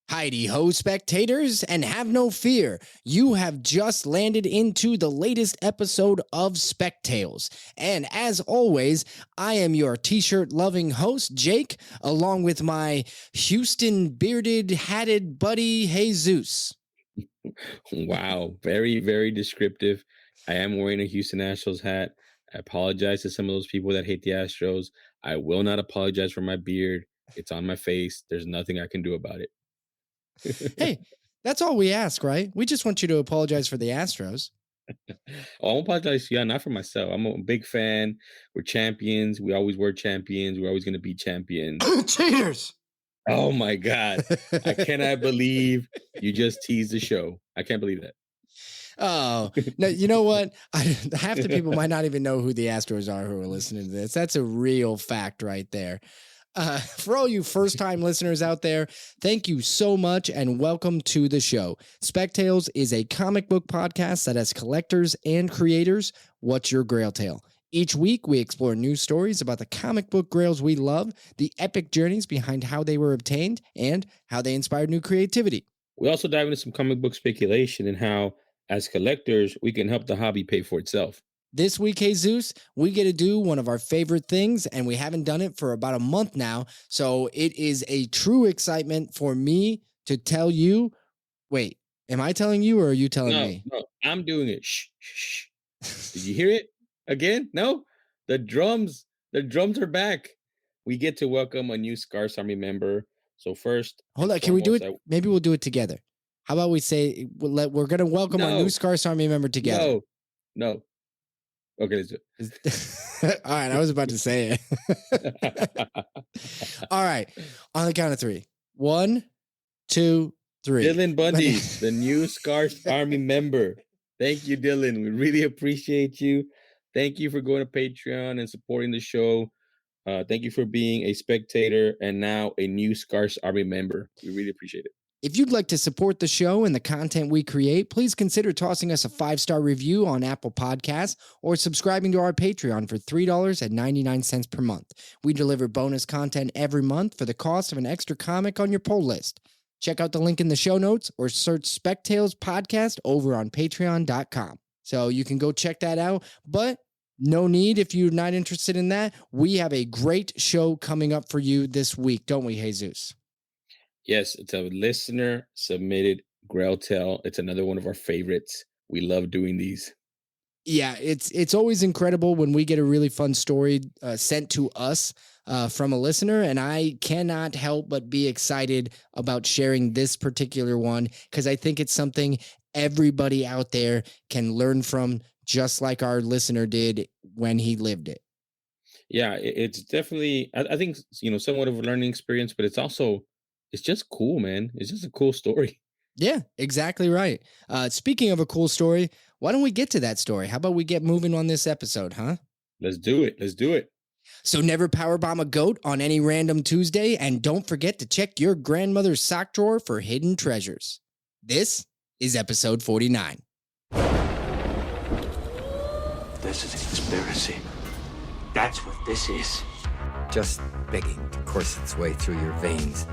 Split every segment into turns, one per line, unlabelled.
Heidi ho, spectators, and have no fear. You have just landed into the latest episode of Spectales. And as always, I am your t-shirt loving host, Jake, along with my Houston bearded, hatted buddy, Jesus.
Wow. Very, very descriptive. I am wearing a Houston Astros hat. I apologize to some of those people that hate the Astros. I will not apologize for my beard. It's on my face. There's nothing I can do about it.
Hey, that's all we ask, right? We just want you to apologize for the Astros.
I'll apologize, not for myself. I'm a big fan. We're champions. We always were champions. We're always going to be champions.
Cheaters!
Oh my God. I cannot believe you just teased the show. I can't believe that.
Oh, no, you know what? Half the people might not even know who the Astros are who are listening to this. That's a real fact right there. For all you first-time listeners out there, thank you so much and welcome to the show. Spectales is a comic book podcast that has collectors and creators. What's your Grail tale? Each week, we explore new stories about the comic book grails we love, the epic journeys behind how they were obtained, and how they inspired new creativity.
We also dive into some comic book speculation and how, as collectors, we can help the hobby pay for itself.
This week, Jesus, we get to do one of our favorite things, and we haven't done it for about a month now, so it is a true excitement for me to tell you. Wait, am I telling you or are you telling me?
No, I'm doing it. Shh, shh, shh. Did you hear it again? No? The drums are back. We get to welcome a new Scars Army member. So first,
hold on, can we do it? Maybe we'll do it together. How about we say we're going to welcome our new Scars Army member together?
No. Okay, let's do
it. All right, I was about to say it. All right, on the count of three. 1, 2, 3.
Dylan Bundy, the new Scars Army member. Thank you, Dylan. We really appreciate you. Thank you for going to Patreon and supporting the show. Thank you for being a spectator and now a new Scars Army member. We really appreciate it.
If you'd like to support the show and the content we create, please consider tossing us a 5-star review on Apple Podcasts or subscribing to our Patreon for $3.99 per month. We deliver bonus content every month for the cost of an extra comic on your pull list. Check out the link in the show notes or search Spectales Podcast over on patreon.com. So you can go check that out, but no need if you're not interested in that. We have a great show coming up for you this week, don't we, Jesus?
Yes, it's a listener submitted Grail tale. It's another one of our favorites. We love doing these.
Yeah, it's always incredible when we get a really fun story sent to us from a listener, and I cannot help but be excited about sharing this particular one because I think it's something everybody out there can learn from, just like our listener did when he lived it.
Yeah, it's definitely, I think, somewhat of a learning experience, but it's also, it's just cool, man. It's just a cool story.
Yeah, exactly right. Speaking of a cool story, why don't we get to that story? How about we get moving on this episode, huh?
Let's do it.
So never powerbomb a goat on any random Tuesday, and don't forget to check your grandmother's sock drawer for hidden treasures. This is episode 49.
This is a conspiracy. That's what this is.
Just begging to course its way through your veins.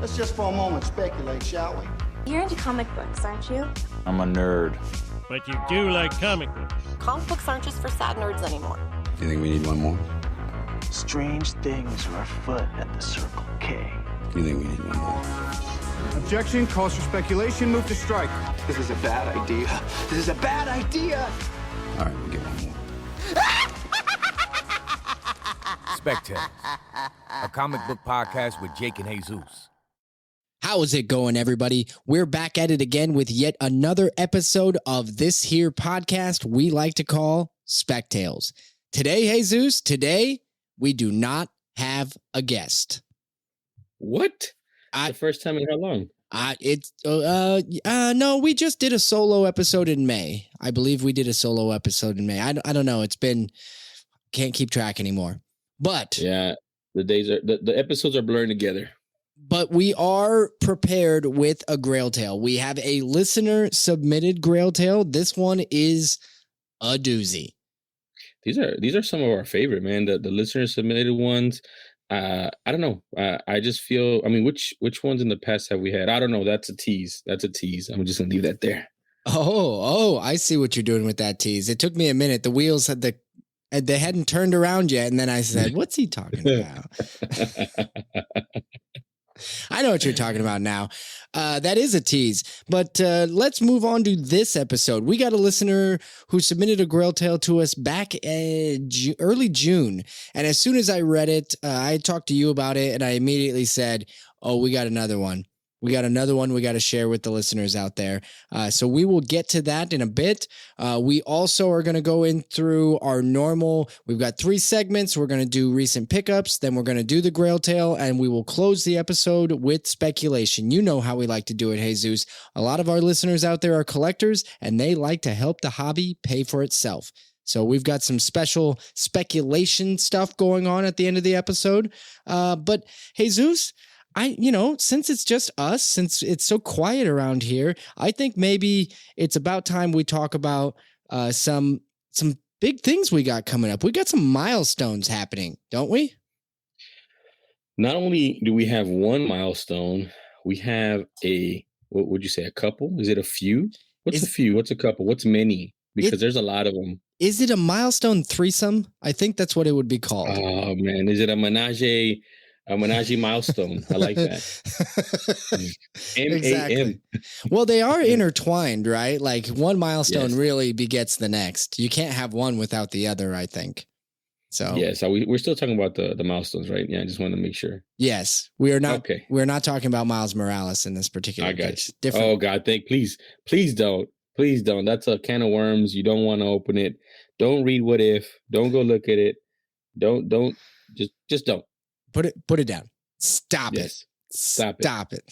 Let's just for a moment speculate, shall we?
You're into comic books, aren't you?
I'm a nerd.
But you do like comic books.
Comic books aren't just for sad nerds anymore.
Do you think we need one more?
Strange things are afoot at the Circle K.
Do you think we need one more?
Objection, calls for speculation, move to strike.
This is a bad idea.
All right, we'll get one more.
Spectales, a comic book podcast with Jake and Jesus.
How is it going, everybody? We're back at it again with yet another episode of this here podcast we like to call Spectales. Today, Jesus, we do not have a guest.
What? The first time in how long?
No, we just did a solo episode in May. I believe we did a solo episode in May. I don't know. Can't keep track anymore. But
yeah, the episodes are blurring together.
But we are prepared with a Grail tale. We have a listener submitted Grail tale. This one is a doozy.
These are some of our favorite, man. The listener submitted ones. I don't know. I just feel. I mean, which ones in the past have we had? I don't know. That's a tease. That's a tease. I'm just gonna leave that there.
Oh, I see what you're doing with that tease. It took me a minute. The wheels they hadn't turned around yet, and then I said, "What's he talking about?" I know what you're talking about now. That is a tease. But let's move on to this episode. We got a listener who submitted a Grail tale to us back early June. And as soon as I read it, I talked to you about it, and I immediately said, oh, we got another one. We got another one we got to share with the listeners out there. So we will get to that in a bit. We also are going to go in through our normal. We've got 3 segments. We're going to do recent pickups. Then we're going to do the Grail tale, and we will close the episode with speculation. You know how we like to do it, Jesus. A lot of our listeners out there are collectors, and they like to help the hobby pay for itself. So we've got some special speculation stuff going on at the end of the episode. But Jesus, since it's just us, since it's so quiet around here, I think maybe it's about time we talk about some big things we got coming up. We got some milestones happening, don't we?
Not only do we have one milestone, we have what would you say, a couple? Is it a few? What's a few? What's a couple? What's many? Because there's a lot of them.
Is it a milestone threesome? I think that's what it would be called.
Oh, man. Is it a menage milestone? I like that.
Exactly. Well, they are intertwined, right? Like one milestone really begets the next. You can't have one without the other, I think. So
we're still talking about the milestones, right? Yeah, I just wanted to make sure.
Yes, we are not. Okay, we're not talking about Miles Morales in this particular case.
Different. Oh God, please don't. That's a can of worms. You don't want to open it. Don't read What If. Don't go look at it. Don't just don't.
Put it down. Stop it. Stop it.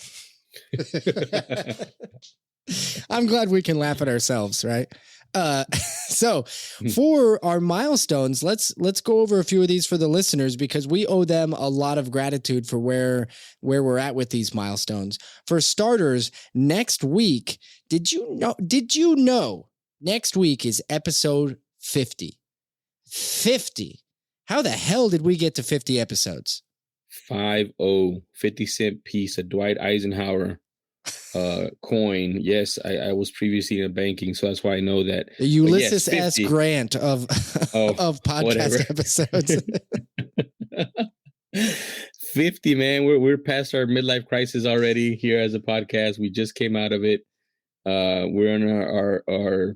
I'm glad we can laugh at ourselves, right? So for our milestones, let's go over a few of these for the listeners because we owe them a lot of gratitude for where we're at with these milestones. For starters, next week, did you know next week is episode 50? 50. How the hell did we get to 50 episodes?
50-cent piece of Dwight Eisenhower coin. Yes, I was previously in banking, so that's why I know that.
Ulysses S. Grant of podcast episodes.
50, man. We're past our midlife crisis already here as a podcast. We just came out of it. We're in our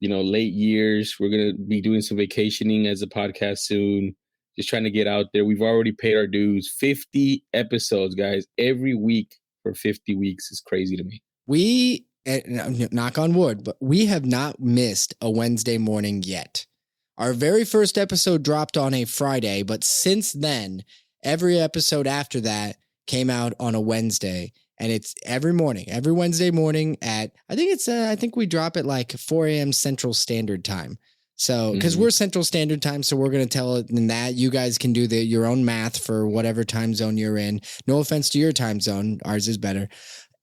late years. We're gonna be doing some vacationing as a podcast soon. Just trying to get out there. We've already paid our dues. 50 episodes, guys. Every week for 50 weeks is crazy to me.
We, knock on wood, but we have not missed a Wednesday morning yet. Our very first episode dropped on a Friday, but since then, every episode after that came out on a Wednesday. And it's every Wednesday morning at, I think we drop at like 4 a.m. Central Standard Time. So, because we're Central Standard Time, so we're going to tell it in that. You guys can do your own math for whatever time zone you're in. No offense to your time zone. Ours is better.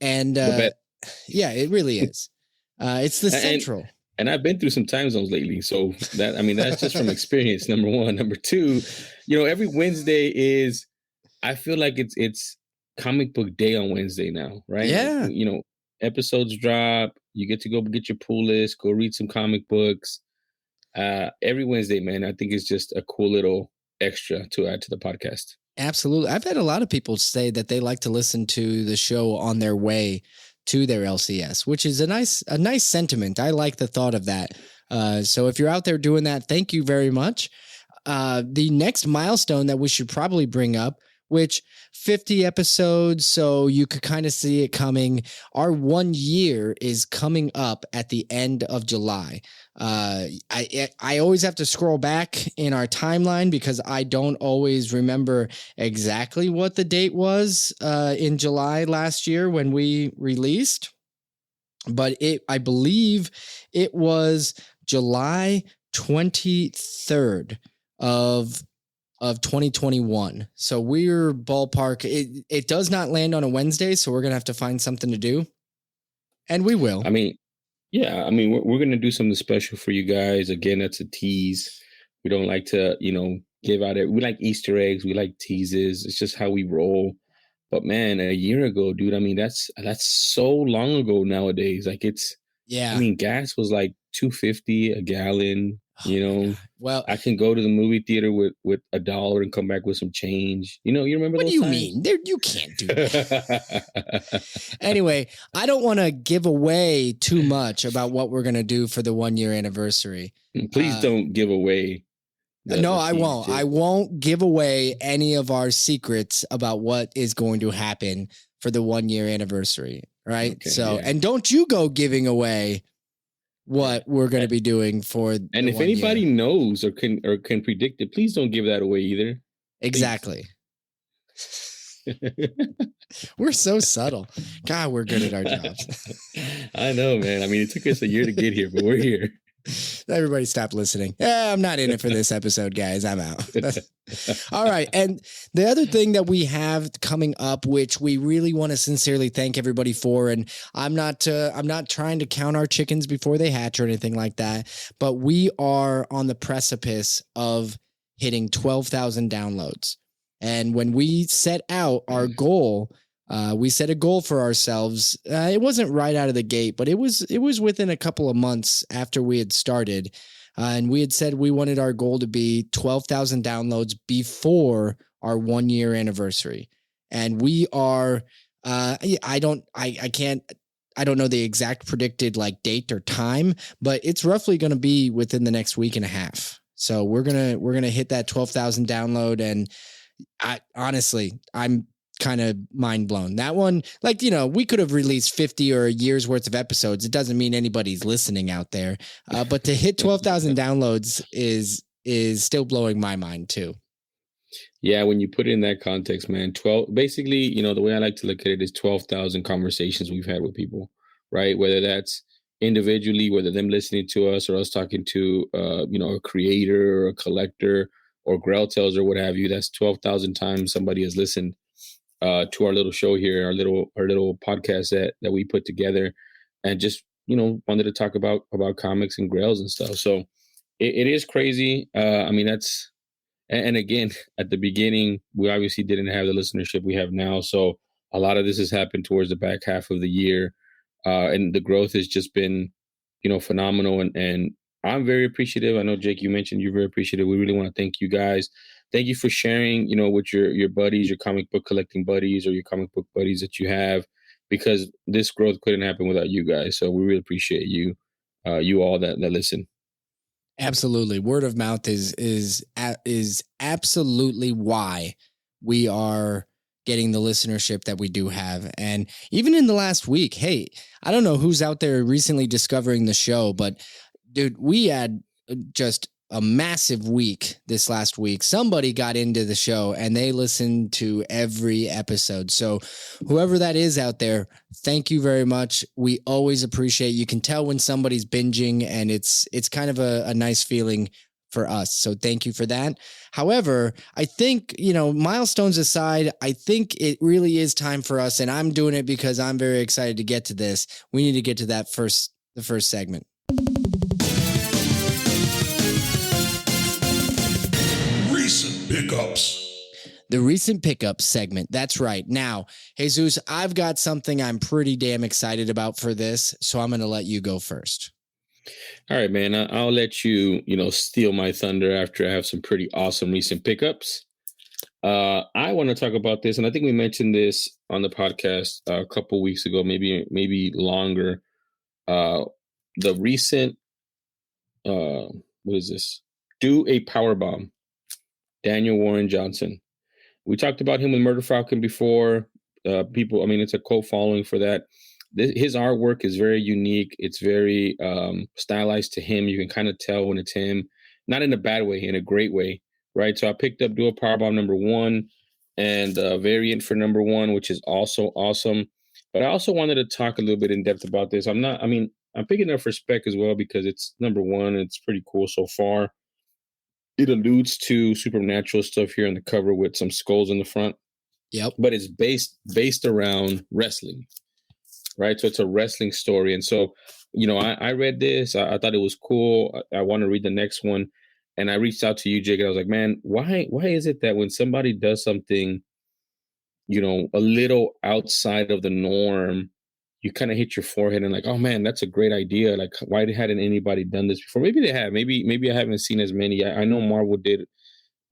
And yeah, it really is. It's the Central.
And I've been through some time zones lately. So that's just from experience, number one. Number two, every Wednesday I feel like it's comic book day on Wednesday now, right?
Yeah.
Episodes drop. You get to go get your pull list, go read some comic books. Every Wednesday, man, I think it's just a cool little extra to add to the podcast.
Absolutely. I've had a lot of people say that they like to listen to the show on their way to their LCS, which is a nice sentiment. I like the thought of that. So if you're out there doing that, thank you very much. The next milestone that we should probably bring up, which 50 episodes, so you could kind of see it coming. Our 1 year is coming up at the end of July. I always have to scroll back in our timeline because I don't always remember exactly what the date was in July last year when we released. But I believe it was July 23rd of 2021. So we're ballpark. It does not land on a Wednesday, so we're going to have to find something to do. And we will.
We're going to do something special for you guys. Again, that's a tease. We don't like to, give out it. We like Easter eggs. We like teases. It's just how we roll. But man, a year ago, dude, I mean, that's so long ago nowadays. Like
Yeah.
I mean, gas was like $2.50 a gallon. You know,
well,
I can go to the movie theater with $1 and come back with some change. You know, you remember
what
those
do you
times?
mean? You can't do that. Anyway, I don't want to give away too much about what we're going to do for the 1 year anniversary.
Please don't give away.
No, I won't. I won't give away any of our secrets about what is going to happen for the 1 year anniversary. Right.
Okay,
so,
yeah.
and don't you go giving away what we're going to be doing for.
And if anybody knows or can predict it, please don't give that away either.
Exactly. We're so subtle. God, we're good at our jobs.
I know, man. I mean, it took us a year to get here, but we're here.
Everybody stop listening. I'm not in it for this episode, guys. I'm out. All right. And the other thing that we have coming up, which we really want to sincerely thank everybody for, and I'm not trying to count our chickens before they hatch or anything like that, but we are on the precipice of hitting 12,000 downloads. And when we set out our goal, we set a goal for ourselves. It wasn't right out of the gate, but it was within a couple of months after we had started. And we had said we wanted our goal to be 12,000 downloads before our 1 year anniversary. And we are, I don't know the exact predicted like date or time, but it's roughly going to be within the next week and a half. So we're going to hit that 12,000 download. And I'm kind of mind blown. That one, like, you know, we could have released 50 or a year's worth of episodes. It doesn't mean anybody's listening out there. But to hit 12,000 downloads is still blowing my mind too.
Yeah, when you put it in that context, man, 12, basically, you know, the way I like to look at it is 12,000 conversations we've had with people, right? Whether that's individually, whether them listening to us or us talking to, you know, a creator or a collector or Grail Tales or what have you, that's 12,000 times somebody has listened to our little show here, our little podcast that we put together, and just, you know, wanted to talk about comics and Grails and stuff. So it is crazy. I mean, that's, and again, at the beginning, we obviously didn't have the listenership we have now. So a lot of this has happened towards the back half of the year. And the growth has just been, you know, phenomenal. And I'm very appreciative. I know, Jake, you mentioned you're very appreciative. We really want to thank you guys. Thank you for sharing, you know, with your buddies, your comic book collecting buddies or your comic book buddies that you have, because this growth couldn't happen without you guys. So we really appreciate you, you all that listen.
Absolutely. Word of mouth is absolutely why we are getting the listenership that we do have. And even in the last week, hey, I don't know who's out there recently discovering the show, but dude, we had just a massive week this last week. Somebody got into the show and they listened to every episode. So whoever that is out there, thank you very much. We always appreciate, you can tell when somebody's binging, and it's kind of a nice feeling for us. So thank you for that. However, I think, you know, milestones aside, I think it really is time for us, and I'm doing it because I'm very excited to get to this. We need to get to the first segment.
Recent pickups.
The recent pickups segment. That's right. Now, Jesus, I've got something I'm pretty damn excited about for this, so I'm going to let you go first.
All right, man. I'll let you, you know, steal my thunder after I have some pretty awesome recent pickups. I want to talk about this, and I think we mentioned this on the podcast a couple weeks ago, maybe longer. The recent, what is this? Do a Powerbomb. Daniel Warren Johnson. We talked about him with Murder Falcon before. People, I mean, it's a cult following for that. His artwork is very unique. It's very stylized to him. You can kind of tell when it's him, not in a bad way, in a great way, right? So I picked up Dual Powerbomb number 1 and a variant for number 1, which is also awesome. But I also wanted to talk a little bit in depth about this. I'm picking up for spec as well because it's number 1. It's pretty cool so far. It alludes to supernatural stuff here on the cover with some skulls in the front.
Yep.
But it's based around wrestling, right? So it's a wrestling story. And so, you know, I read this. I thought it was cool. I want to read the next one. And I reached out to you, Jake, and I was like, man, why is it that when somebody does something, a little outside of the norm, you kind of hit your forehead and like, oh man, that's a great idea. Like, why hadn't anybody done this before? Maybe they have. Maybe I haven't seen as many. I know Marvel did,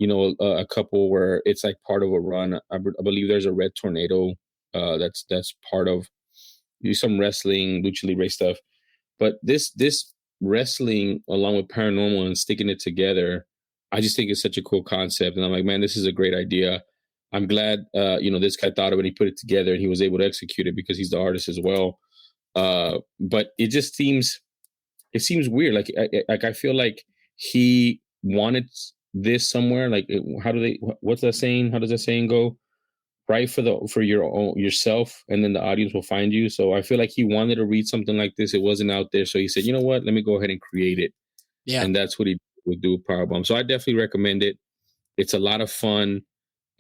a couple where it's like part of a run. I believe there's a Red Tornado that's part of some wrestling, lucha libre stuff. But this wrestling along with paranormal and sticking it together, I just think it's such a cool concept. And I'm like, man, this is a great idea. I'm glad, this guy thought of it, he put it together and he was able to execute it because he's the artist as well. But it just seems weird. Like I feel like he wanted this somewhere. Like, what's that saying? How does that saying go? Write for your own yourself, and then the audience will find you. So I feel like he wanted to read something like this. It wasn't out there. So he said, you know what? Let me go ahead and create it.
Yeah.
And that's what he would do with Powerbomb. So I definitely recommend it. It's a lot of fun.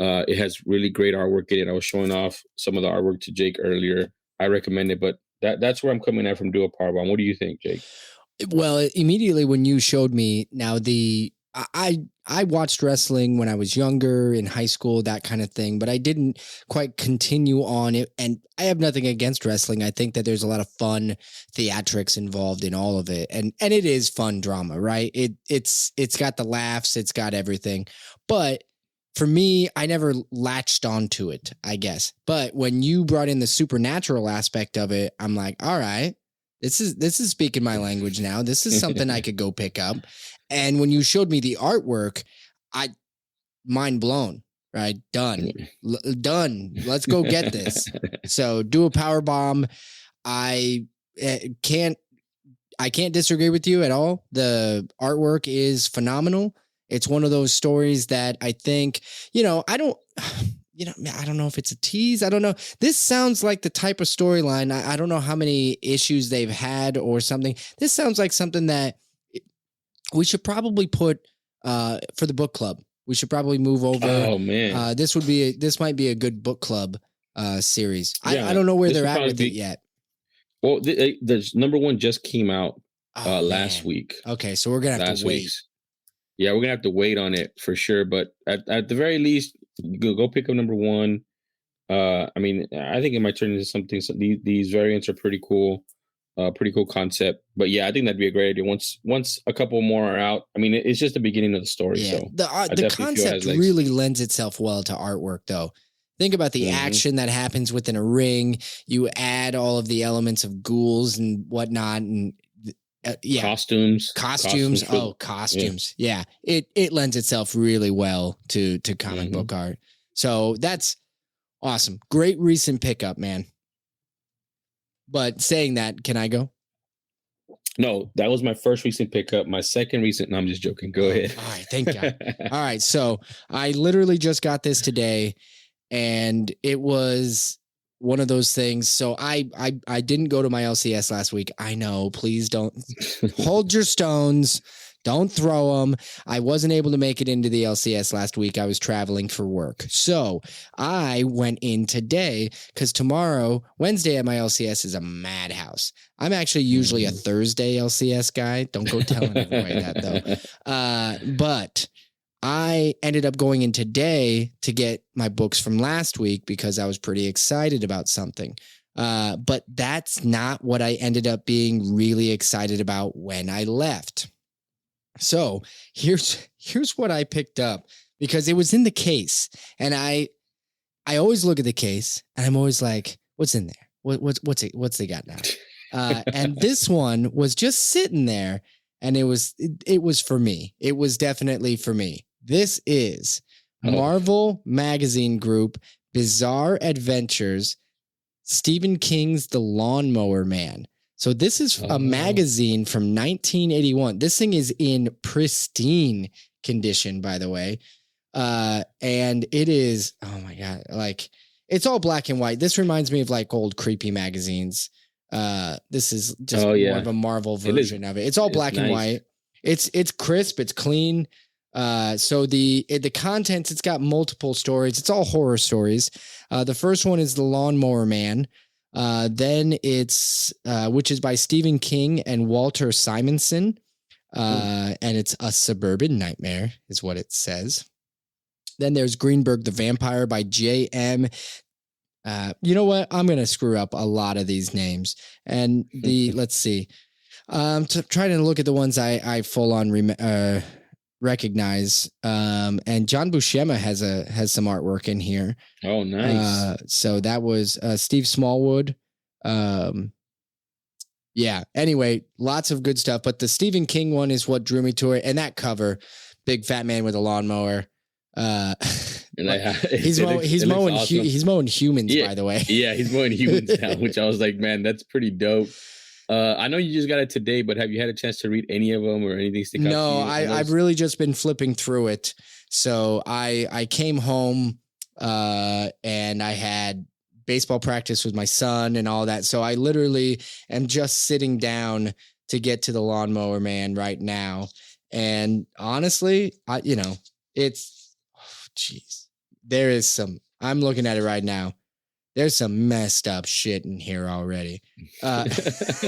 It has really great artwork in it. I was showing off some of the artwork to Jake earlier. I recommend it, but that's where I'm coming at from Duo Powerbomb. What do you think, Jake?
Well, immediately when you showed me, now I watched wrestling when I was younger, in high school, that kind of thing, but I didn't quite continue on it. And I have nothing against wrestling. I think that there's a lot of fun theatrics involved in all of it. And it is fun drama, right? It's got the laughs, it's got everything. But for me, I never latched onto it, I guess. But when you brought in the supernatural aspect of it, I'm like, all right, this is speaking my language now. This is something I could go pick up. And when you showed me the artwork, mind blown, right? Done. Let's go get this. So do a power bomb. I can't disagree with you at all. The artwork is phenomenal. It's one of those stories that I think, I don't know if it's a tease. I don't know. This sounds like the type of storyline. I don't know how many issues they've had or something. This sounds like something that we should probably put for the book club. We should probably move over.
Oh man,
this might be a good book club series.
Yeah,
I don't know where they're at with it yet.
Well, the number one just came out last week.
Okay, so we're gonna have to wait.
Yeah, we're gonna have to wait on it for sure. But at the very least, go pick up number one. I think it might turn into something. So these variants are pretty cool. Pretty cool concept. But yeah, I think that'd be a great idea. Once a couple more are out, it's just the beginning of the story. Yeah, so
the concept really lends itself well to artwork, though. Think about the action that happens within a ring. You add all of the elements of ghouls and whatnot, and
costumes.
Oh, costumes. Yeah, it lends itself really well to comic book art. So that's awesome. Great recent pickup, man. But saying that, can I go?
No, that was my first recent pickup. My second recent, no, I'm just joking. Go ahead.
All right, thank God. All right, so I literally just got this today, and it was one of those things. So I didn't go to my LCS last week. I know. Please don't hold your stones. Don't throw them. I wasn't able to make it into the LCS last week. I was traveling for work. So I went in today because tomorrow, Wednesday at my LCS is a madhouse. I'm actually usually a Thursday LCS guy. Don't go telling everybody that though. But I ended up going in today to get my books from last week because I was pretty excited about something. But that's not what I ended up being really excited about when I left. So here's what I picked up because it was in the case, and I always look at the case and I'm always like, what's in there? What's they got now? And this one was just sitting there, and it was for me. It was definitely for me. This is Marvel Magazine Group Bizarre Adventures, Stephen King's The Lawnmower Man. So this is a magazine from 1981. This thing is in pristine condition, by the way. And it is, oh my God, like it's all black and white. This reminds me of like old creepy magazines. This is just more of a Marvel version of it. It's all black and white. It's crisp. It's clean. So the contents, it's got multiple stories. It's all horror stories. The first one is The Lawnmower Man. Then it's which is by Stephen King and Walter Simonson. And it's A Suburban Nightmare is what it says. Then there's Greenberg the Vampire by J.M. You know what? I'm going to screw up a lot of these names. And let's see. Trying to look at the ones I full on recognize. And John Buscema has some artwork in here.
Oh, nice.
So that was Steve Smallwood. Yeah. Anyway, lots of good stuff. But the Stephen King one is what drew me to it. And that cover, big fat man with a lawnmower. He's mowing humans, by the way.
Yeah, he's mowing humans now, which I was like, man, that's pretty dope. I know you just got it today, but have you had a chance to read any of them or anything stick out to you?
No, I've really just been flipping through it. So I came home and I had baseball practice with my son and all that. So I literally am just sitting down to get to the Lawnmower Man right now. And honestly, there is some, I'm looking at it right now. There's some messed up shit in here already.
That's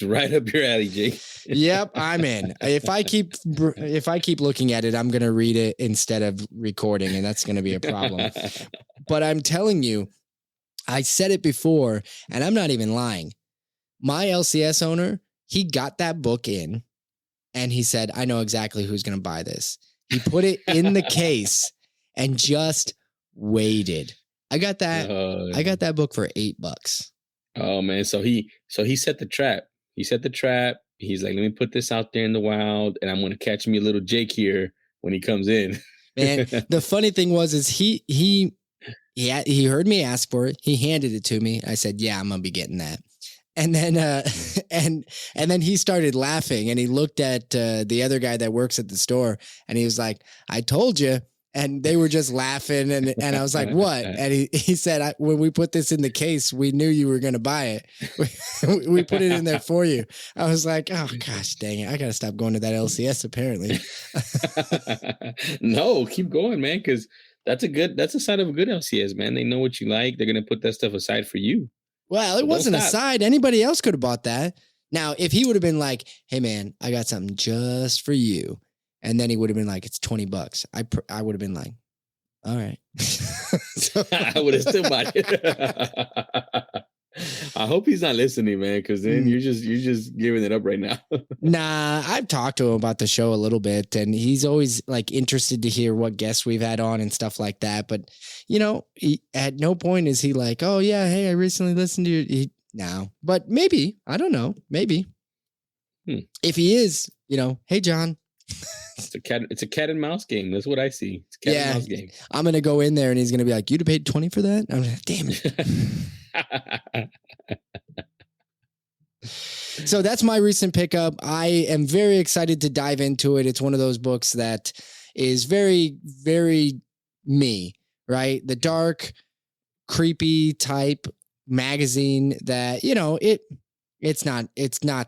right up your alley, Jake.
Yep, I'm in. If I keep looking at it, I'm going to read it instead of recording, and that's going to be a problem. But I'm telling you, I said it before, and I'm not even lying. My LCS owner, he got that book in, and he said, I know exactly who's going to buy this. He put it in the case and just waited. I got that book for $8.
Oh man. So he set the trap. He's like, let me put this out there in the wild and I'm going to catch me a little Jake here when he comes in.
And the funny thing is he heard me ask for it. He handed it to me. I said, yeah, I'm going to be getting that. And then, and then he started laughing and he looked at the other guy that works at the store and he was like, I told you. And they were just laughing. And I was like, what? And he said, when we put this in the case, we knew you were going to buy it. We put it in there for you. I was like, oh gosh, dang it. I got to stop going to that LCS apparently.
No, keep going, man. Cause that's a sign of a good LCS, man. They know what you like. They're going to put that stuff aside for you.
Well, it wasn't aside. Anybody else could have bought that. Now, if he would have been like, hey man, I got something just for you. And then he would have been like, it's $20. I would have been like, all right.
I would have still bought it. I hope he's not listening, man, because then you're just giving it up right now.
Nah, I've talked to him about the show a little bit, and he's always like interested to hear what guests we've had on and stuff like that. But at no point is he like, oh yeah, hey, I recently listened to you. No, but maybe, I don't know, maybe if he is, hey John.
It's a cat and mouse game. That's what I see. It's a cat and mouse game.
I'm gonna go in there and he's gonna be like, "You'd have paid $20 for that?" I'm like, "Damn it!" So that's my recent pickup. I am very excited to dive into it. It's one of those books that is very, very me. Right, the dark, creepy type magazine that It's not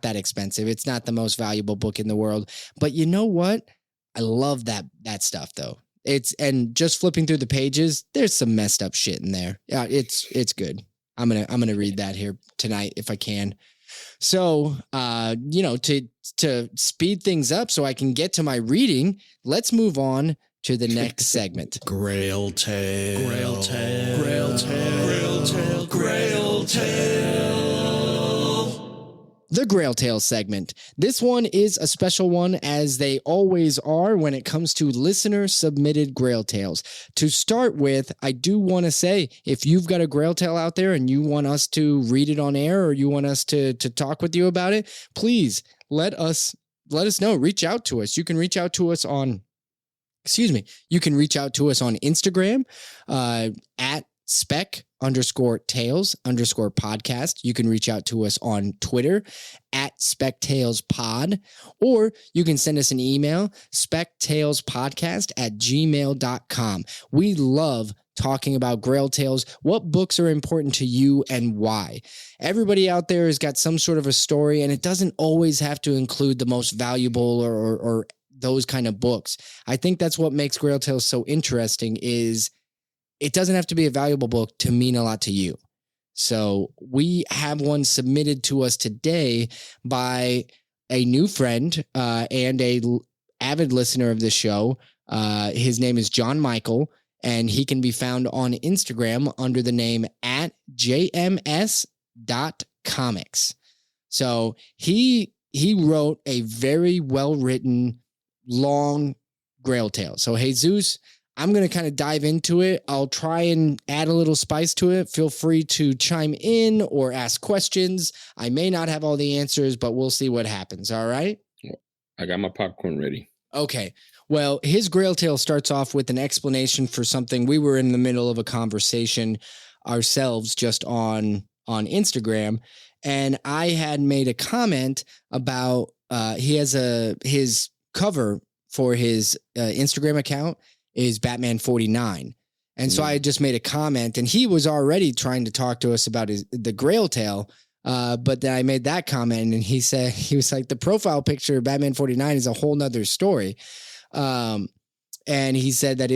that expensive. It's not the most valuable book in the world. But you know what? I love that stuff though. And just flipping through the pages, there's some messed up shit in there. Yeah, it's good. I'm gonna read that here tonight if I can. So to speed things up so I can get to my reading, let's move on to the next segment.
Grail Tale. Grail Tale. Grail Tale. Grail Tale. Grail Tale.
The Grail Tale segment. This one is a special one, as they always are when it comes to listener-submitted Grail Tales. To start with, I do want to say, if you've got a Grail Tale out there and you want us to read it on air or you want us to talk with you about it, please let us know. Reach out to us. You can reach out to us on Instagram at spec_tales_podcast. You can reach out to us on Twitter at spectalespod, or you can send us an email, spectalespodcast@gmail.com. We love talking about Grail Tales. What books are important to you and why? Everybody out there has got some sort of a story, and it doesn't always have to include the most valuable or those kind of books. I think that's what makes Grail Tales so interesting is it doesn't have to be a valuable book to mean a lot to you. So we have one submitted to us today by a new friend and avid listener of the show. His name is John Michael, and he can be found on Instagram under the name @jms.comics. So he wrote a very well-written, long Grail tale. So Jesus, I'm going to kind of dive into it. I'll try and add a little spice to it. Feel free to chime in or ask questions. I may not have all the answers, but we'll see what happens. All right?
I got my popcorn ready.
Okay. Well, his Grail tale starts off with an explanation for something. We were in the middle of a conversation ourselves just on Instagram, and I had made a comment about he has his cover for his Instagram account is Batman 49. And so I just made a comment, and he was already trying to talk to us about the Grail tale. But then I made that comment, and he was like, the profile picture of Batman 49 is a whole nother story. And he said that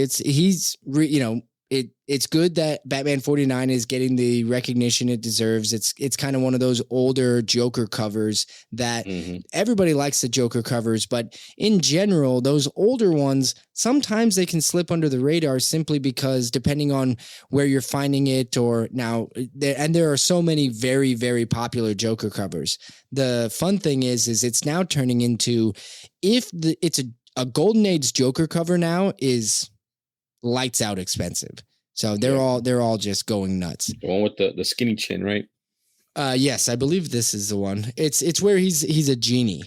it's good that Batman 49 is getting the recognition it deserves. It's kind of one of those older Joker covers that everybody likes the Joker covers, but in general, those older ones, sometimes they can slip under the radar simply because depending on where you're finding it there are so many very, very popular Joker covers. The fun thing is it's now turning into, it's a Golden Age Joker cover now is lights out expensive. So they're all just going nuts.
The one with the skinny chin, right?
Yes, I believe this is the one. It's where he's a genie.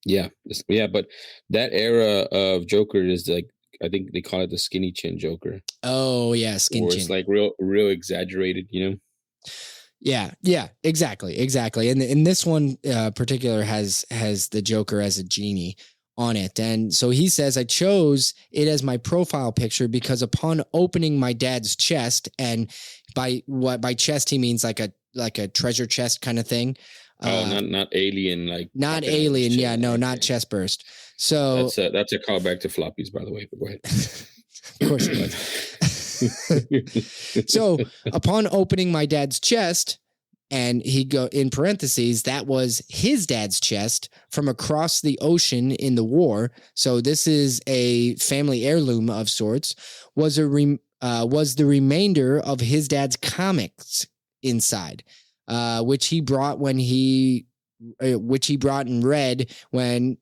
Yeah. But that era of Joker is like, I think they call it the skinny chin Joker.
Oh yeah, skinny chin.
It's like real exaggerated, you know?
Yeah, exactly. And this one particular has the Joker as a genie on it. And so he says, I chose it as my profile picture because upon opening my dad's chest, and by chest he means like a treasure chest kind of thing.
Not alien, like
not alien. Yeah, no, not chest burst. So
that's a callback to floppies, by the way. But go ahead.
Of course it was. So upon opening my dad's chest, and he go in parentheses, that was his dad's chest from across the ocean in the war. So this is a family heirloom of sorts. Was the remainder of his dad's comics inside, which he brought and read when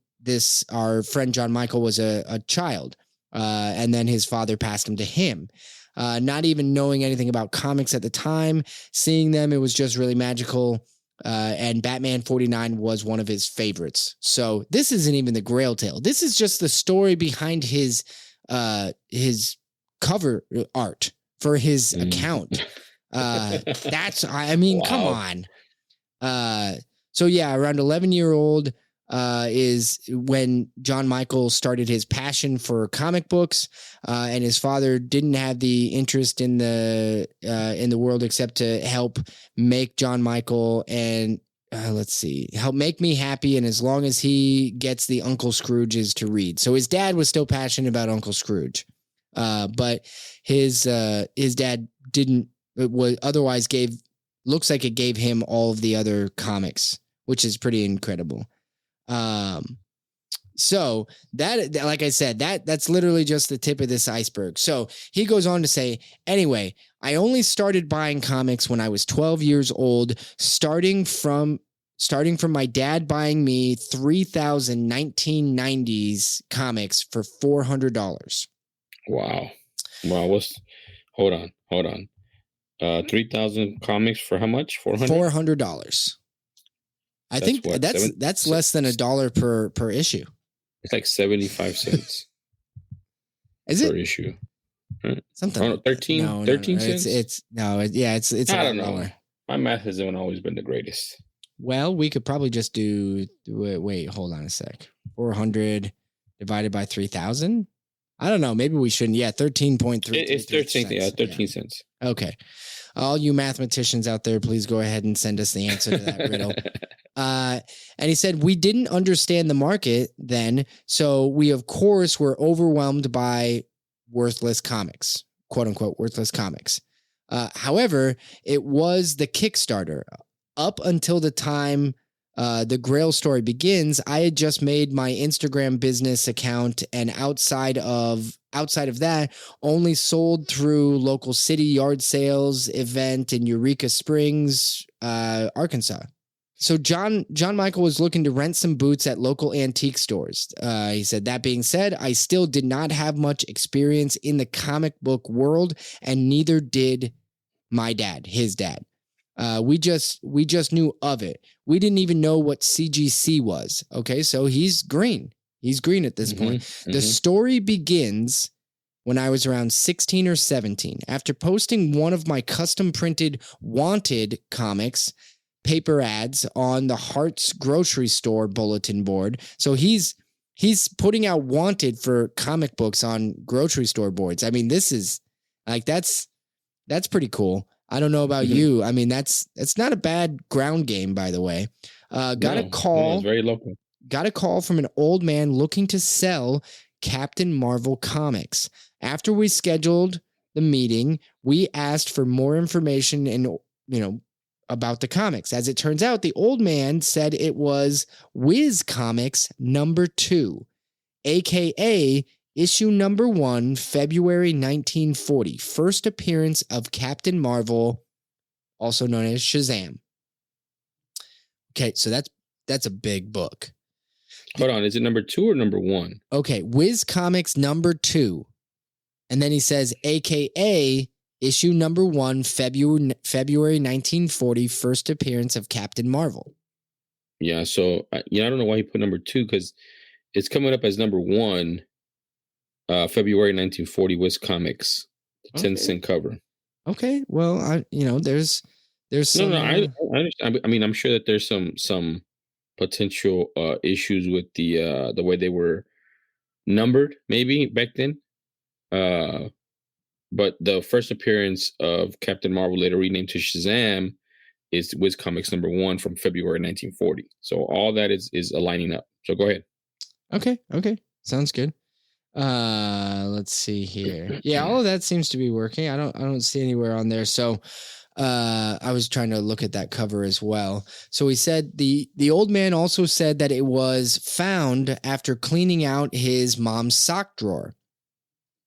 our friend John Michael was a child, and then his father passed him to him. Not even knowing anything about comics at the time, seeing them, it was just really magical. And Batman 49 was one of his favorites. So this isn't even the Grail tale. This is just the story behind his cover art for his account. Wow. Come on. So yeah, around 11-year-old is when John Michael started his passion for comic books, and his father didn't have the interest in the world except to help make John Michael and help make me happy. And as long as he gets the Uncle Scrooges to read, so his dad was still passionate about Uncle Scrooge, but his dad didn't. Looks like it gave him all of the other comics, which is pretty incredible. So that, like I said, that's literally just the tip of this iceberg. So he goes on to say, anyway, I only started buying comics when I was 12 years old, starting from my dad buying me 3,000 1990s comics for $400.
Wow. Hold on. 3,000 comics for how much?
$400. I think that's less than $1 per issue.
It's like 75 cents.
Is it
per issue? Right?
Something
13 cents.
It's
I don't know. My math hasn't always been the greatest.
Well, we could probably just do it. Wait, hold on a sec. 400 divided by 3,000. I don't know. Maybe we shouldn't. Yeah, 13.3.
It's 13. Yeah, 13 cents.
Okay. All you mathematicians out there, please go ahead and send us the answer to that riddle. And he said, we didn't understand the market then, so we, of course, were overwhelmed by worthless comics, quote unquote, worthless comics. However, it was the Kickstarter up until the time The Grail story begins. I had just made my Instagram business account, and outside of that, only sold through local city yard sales event in Eureka Springs, Arkansas. So John Michael was looking to rent some boots at local antique stores. He said, that being said, I still did not have much experience in the comic book world, and neither did my dad, his dad. We just knew of it. We didn't even know what CGC was. Okay, so he's green. He's green at this point. The story begins when I was around 16 or 17. After posting one of my custom printed Wanted comics paper ads on the Hart's grocery store bulletin board. So he's putting out Wanted for comic books on grocery store boards. I mean, this is like, that's pretty cool. I don't know about you. I mean, that's not a bad ground game, by the way. Got a call.
It's very local.
Got a call from an old man looking to sell Captain Marvel comics. After we scheduled the meeting, we asked for more information and, about the comics. As it turns out, the old man said it was Whiz Comics #2, aka issue #1, February 1940, first appearance of Captain Marvel, also known as Shazam. Okay, so that's a big book.
Hold on, is it #2 or #1?
Okay, Whiz Comics #2. And then he says, aka issue #1, February 1940, first appearance of Captain Marvel.
Yeah, so I don't know why he put #2, because it's coming up as #1, February 1940, Whiz Comics, the 10-cent cover.
Okay, well, there's some.
No, I understand. I mean, I'm sure that there's some potential issues with the way they were numbered, maybe back then. But the first appearance of Captain Marvel, later renamed to Shazam, is Whiz Comics #1 from February 1940. So all that is aligning up. So go ahead.
Okay. Sounds good. Let's see here. Yeah, all of that seems to be working. I don't see anywhere on there. So I was trying to look at that cover as well. So he said the old man also said that it was found after cleaning out his mom's sock drawer.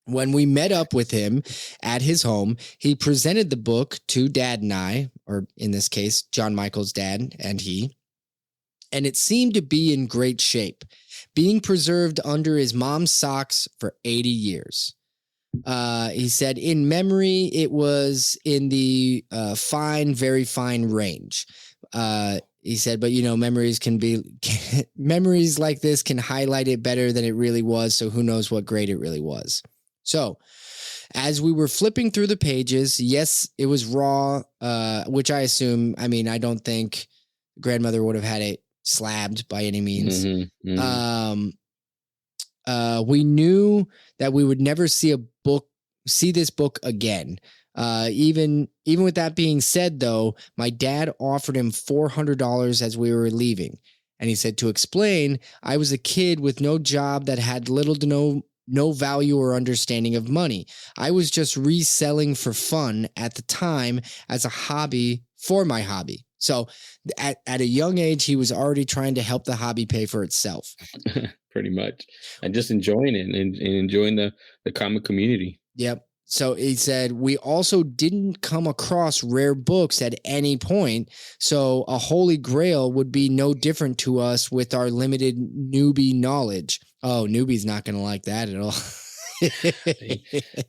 When we met up with him at his home, he presented the book to Dad and I, or in this case, John Michael's dad and he, and it seemed to be in great shape, being preserved under his mom's socks for 80 years. He said, in memory, it was in the fine, very fine range. He said, but memories like this can highlight it better than it really was. So who knows what grade it really was. So as we were flipping through the pages, yes, it was raw, which I assume, I don't think grandmother would have had it slabbed by any means. We knew that we would never see this book again. Even with that being said, though, my dad offered him $400 as we were leaving. And he said, to explain, I was a kid with no job that had little to no value or understanding of money. I was just reselling for fun at the time as a hobby for my hobby. So at a young age, he was already trying to help the hobby pay for itself.
Pretty much. And just enjoying it and enjoying the comic community.
Yep. So he said, we also didn't come across rare books at any point. So a holy grail would be no different to us with our limited newbie knowledge. Oh, newbie's not going to like that at all.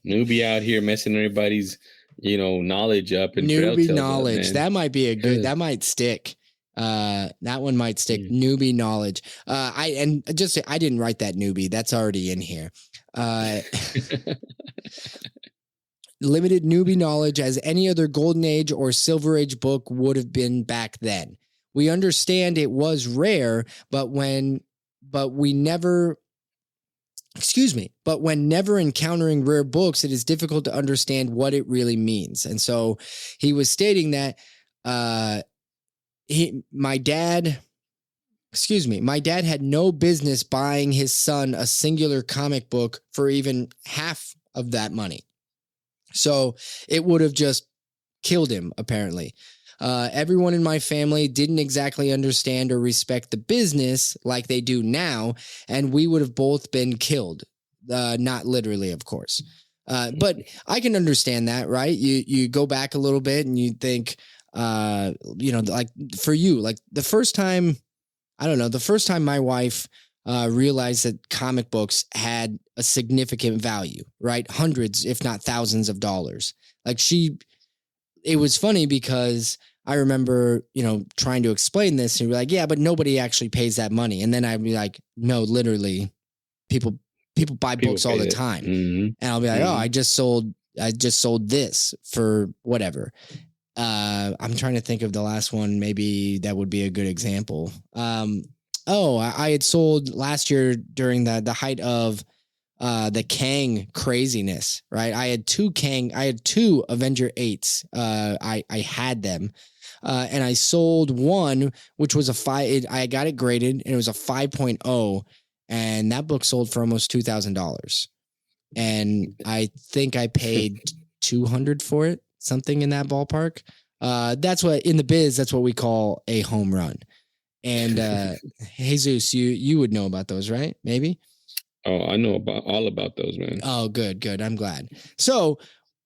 Newbie out here messing everybody's, knowledge up. And
newbie knowledge. That might be that might stick. That one might stick. Newbie knowledge. I didn't write that newbie. That's already in here. Limited newbie knowledge as any other golden age or silver age book would have been back then. We understand it was rare, but when never encountering rare books, it is difficult to understand what it really means. And so he was stating that my dad had no business buying his son a singular comic book for even half of that money. So it would have just killed him, apparently. Everyone in my family didn't exactly understand or respect the business like they do now, and we would have both been killed. Not literally, of course. But I can understand that, right? You go back a little bit and you think, like for you, like the first time my wife realized that comic books had a significant value, right? Hundreds, if not thousands of dollars. It was funny because I remember, trying to explain this and be like, yeah, but nobody actually pays that money. And then I'd be like, no, literally people buy books all the time.
Mm-hmm.
And I'll be like, oh, I just sold this for whatever. I'm trying to think of the last one. Maybe that would be a good example. I had sold last year during the height of the Kang craziness, right? I had two Avenger 8s. I had them. And I sold one, which was a 5. I got it graded and it was a 5.0. And that book sold for almost $2,000. And I think I paid $200 for it, something in that ballpark. That's what in the biz, that's what we call a home run. And Jesus, you would know about those, right? Maybe.
Oh, I know all about those, man.
Oh, good. I'm glad. So,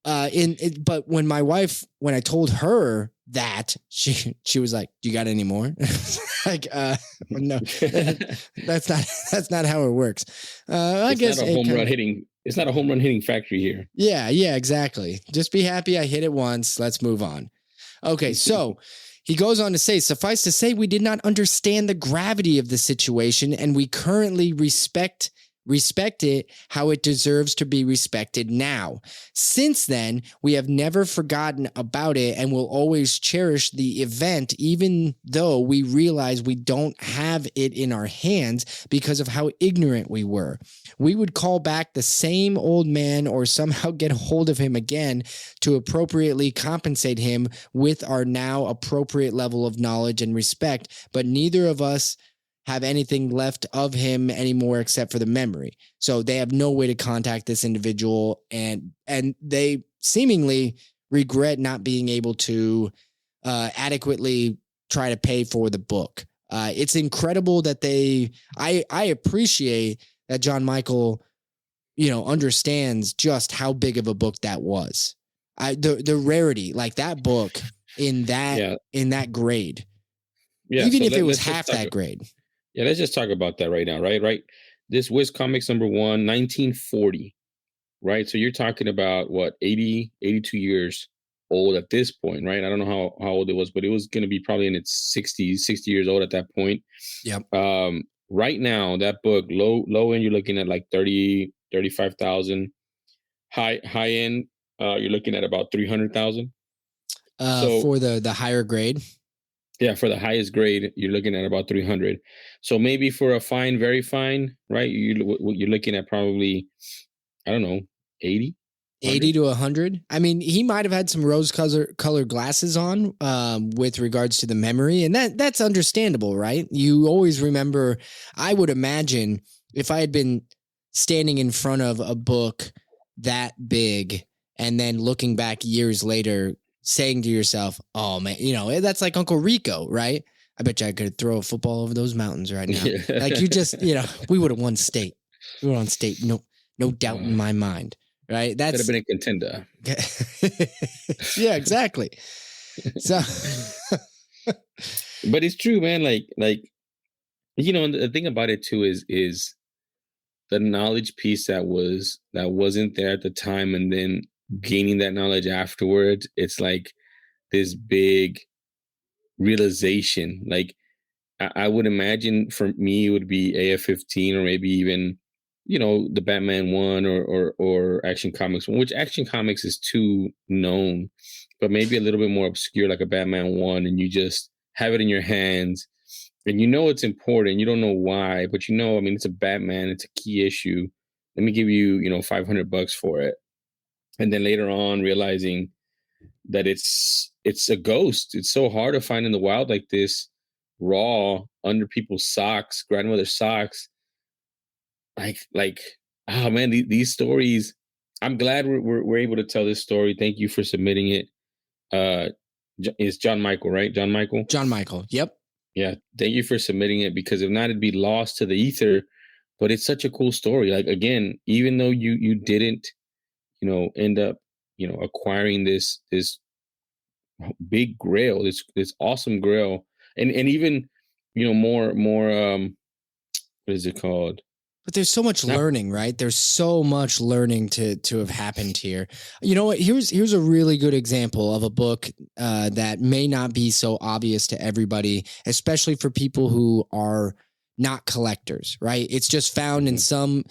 but when I told her that, she was like, "You got any more?" Like, no, that's not how it works. I guess
not a home run hitting. It's not a home run hitting factory here.
Yeah, exactly. Just be happy I hit it once. Let's move on. Okay, so he goes on to say, suffice to say, we did not understand the gravity of the situation, and we currently respect it how it deserves to be respected now. Since then, we have never forgotten about it and will always cherish the event, even though we realize we don't have it in our hands because of how ignorant we were. We would call back the same old man or somehow get a hold of him again to appropriately compensate him with our now appropriate level of knowledge and respect, but neither of us have anything left of him anymore except for the memory. So they have no way to contact this individual, and they seemingly regret not being able to adequately try to pay for the book. It's incredible that I appreciate that John Michael, understands just how big of a book that was. The rarity, like that book in that grade, even if it was half that grade.
Yeah, let's just talk about that right now, right? This Whiz Comics number 1, 1940, right? So you're talking about, 82 years old at this point, right? I don't know how old it was, but it was going to be probably in its 60 years old at that point.
Yep.
Right now, that book, low end, you're looking at like 30, 35,000. High end, you're looking at about 300,000.
For the higher grade.
Yeah, for the highest grade, you're looking at about 300. So maybe for a fine, very fine, right? You're looking at probably, I don't know, 80?
80 to 100. I mean, he might have had some rose-colored glasses on with regards to the memory, and that's understandable, right? You always remember, I would imagine, if I had been standing in front of a book that big and then looking back years later, saying to yourself, oh man, that's like Uncle Rico, right? I bet you I could throw a football over those mountains right now. Like you just, we would have won state. We would have won state. No doubt in my mind. Right. That
could have been a contender.
Yeah, exactly. So,
but it's true, man. Like, the thing about it too is the knowledge piece that wasn't there at the time, and then gaining that knowledge afterwards. It's like this big realization. Like I would imagine for me, it would be AF-15 or maybe even, the Batman one or Action Comics one, which Action Comics is too known, but maybe a little bit more obscure, like a Batman one, and you just have it in your hands and it's important. You don't know why, but it's a Batman, it's a key issue. Let me give you, $500 for it. And then later on realizing that it's a ghost. It's so hard to find in the wild like this, raw, under people's socks, grandmother's socks. Like, oh man, these stories. I'm glad we're able to tell this story. Thank you for submitting it. It's John Michael, right? John Michael.
John Michael. Yep.
Yeah. Thank you for submitting it, because if not, it'd be lost to the ether. But it's such a cool story. Like, again, even though you didn't, end up, acquiring this big Grail, this awesome Grail, and even, more what is it called?
But there's so much learning, right? There's so much learning to have happened here. You know what? Here's a really good example of a book that may not be so obvious to everybody, especially for people who are not collectors, right? It's just found in some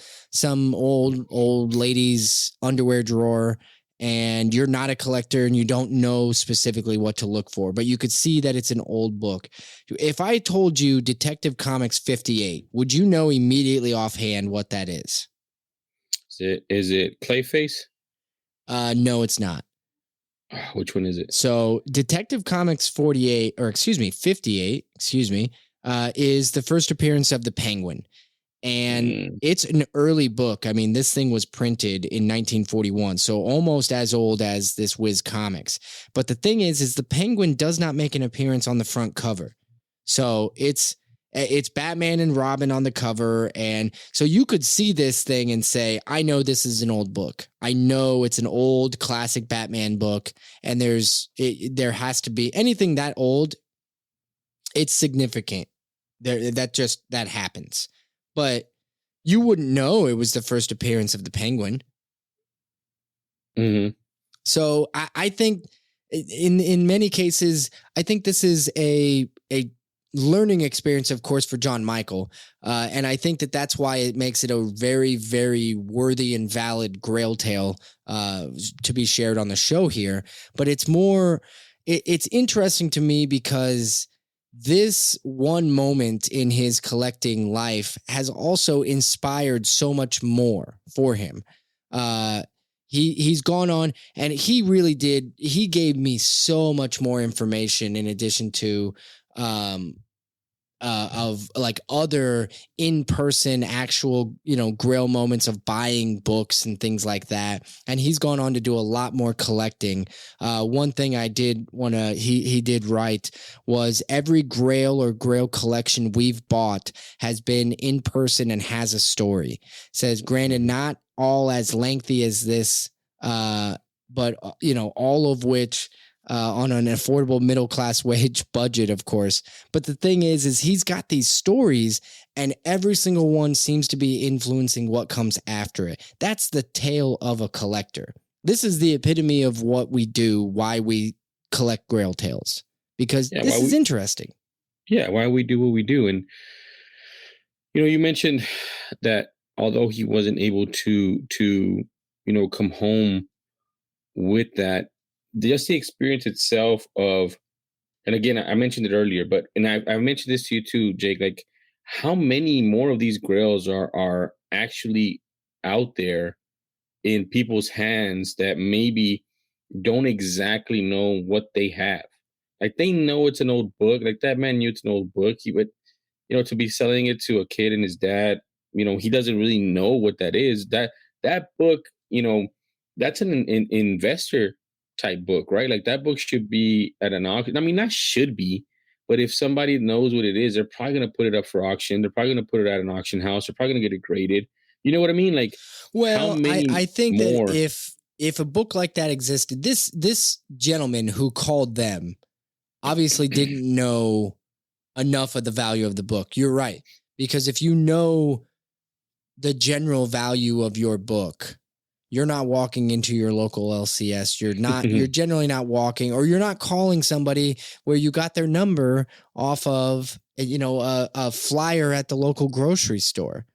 old lady's underwear drawer, and you're not a collector and you don't know specifically what to look for, but you could see that it's an old book. If I told you Detective Comics 58, would you know immediately offhand what that is?
Is it Clayface?
No, it's not.
Which one is it?
So Detective Comics 58, or 58, is the first appearance of the Penguin. And it's an early book. I mean, this thing was printed in 1941, so almost as old as this Whiz Comics. But the thing is the Penguin does not make an appearance on the front cover. So it's Batman and Robin on the cover. And so you could see this thing and say, I know this is an old book. I know it's an old classic Batman book. And there has to be anything that old. It's significant. That happens. But you wouldn't know it was the first appearance of the Penguin.
Mm-hmm.
So I think in many cases, I think this is a learning experience, of course, for John Michael. And I think that's why it makes it a very, very worthy and valid Grail tale to be shared on the show here. But it's interesting to me because this one moment in his collecting life has also inspired so much more for him. He's gone on, and he really did. He gave me so much more information in addition to of like other in-person actual, Grail moments of buying books and things like that. And he's gone on to do a lot more collecting. One thing I did want to, he did write was every Grail or Grail collection we've bought has been in person and has a story. Says, granted, not all as lengthy as this, but all of which on an affordable middle-class wage budget, of course. But the thing is he's got these stories, and every single one seems to be influencing what comes after it. That's the tale of a collector. This is the epitome of what we do, why we collect Grail tales, because this is interesting.
Yeah, why we do what we do. And, you mentioned that although he wasn't able to come home with that, just the experience itself of, and again, I mentioned it earlier, but, and I've mentioned this to you too, Jake, like how many more of these Grails are actually out there in people's hands that maybe don't exactly know what they have. Like they know it's an old book, like that man knew it's an old book, but to be selling it to a kid and his dad, he doesn't really know what that is. That book, that's an investor type book, right? Like that book should be at an auction. I mean, not should be, but if somebody knows what it is, they're probably going to put it up for auction. They're probably going to put it at an auction house. They're probably going to get it graded. You know what I mean? Like,
well, I think that if a book like that existed, this gentleman who called them obviously didn't know enough of the value of the book. You're right. Because if you know the general value of your book, you're not walking into your local LCS. You're generally not walking, or you're not calling somebody where you got their number off of, a flyer at the local grocery store.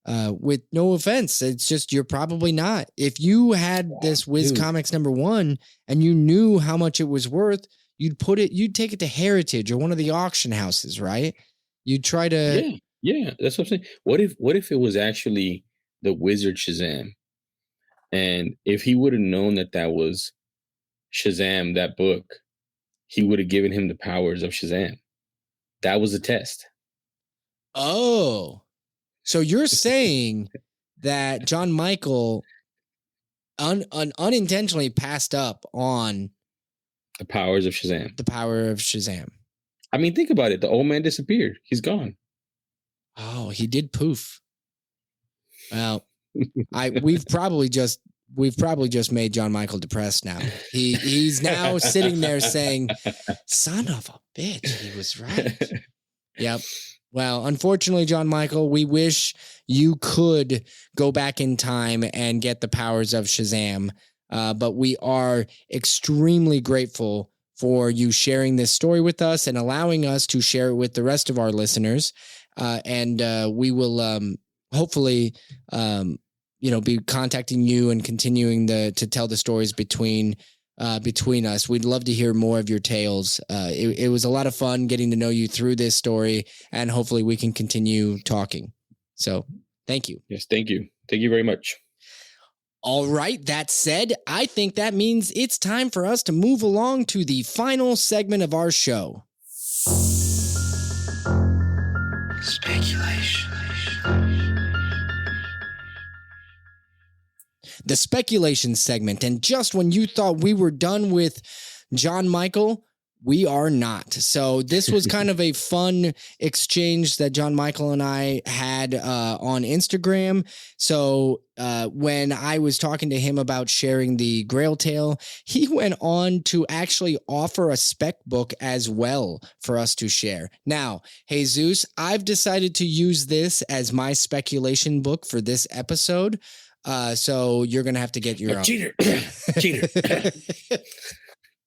With no offense, it's just, you're probably not. If you had this Whiz Comics #1 and you knew how much it was worth, you'd take it to Heritage or one of the auction houses, right? You'd try to.
Yeah, that's what I'm saying. What if it was actually the Wizard Shazam? And if he would have known that was Shazam, that book, he would have given him the powers of Shazam. That was a test.
Oh, so you're saying that John Michael unintentionally passed up on
The powers of Shazam.
The power of Shazam.
I mean, think about it. The old man disappeared. He's gone.
Oh, he did poof. Well, we've probably just made John Michael depressed now. He's now sitting there saying, "Son of a bitch, he was right." Yep. Well, unfortunately, John Michael, we wish you could go back in time and get the powers of Shazam. But we are extremely grateful for you sharing this story with us and allowing us to share it with the rest of our listeners. And we will hopefully, be contacting you and continuing to tell the stories between us. We'd love to hear more of your tales. It was a lot of fun getting to know you through this story, and hopefully we can continue talking. So thank you.
Yes, thank you. Thank you very much.
All right. That said, I think that means it's time for us to move along to the final segment of our show.
Speculation.
The speculation segment. And just when you thought we were done with John Michael, we are not. So this was kind of a fun exchange that John Michael and I had on Instagram. So when I was talking to him about sharing the Grail tale, he went on to actually offer a spec book as well for us to share. Now, Jesus, I've decided to use this as my speculation book for this episode. So you're going to have to get your own.
Cheater.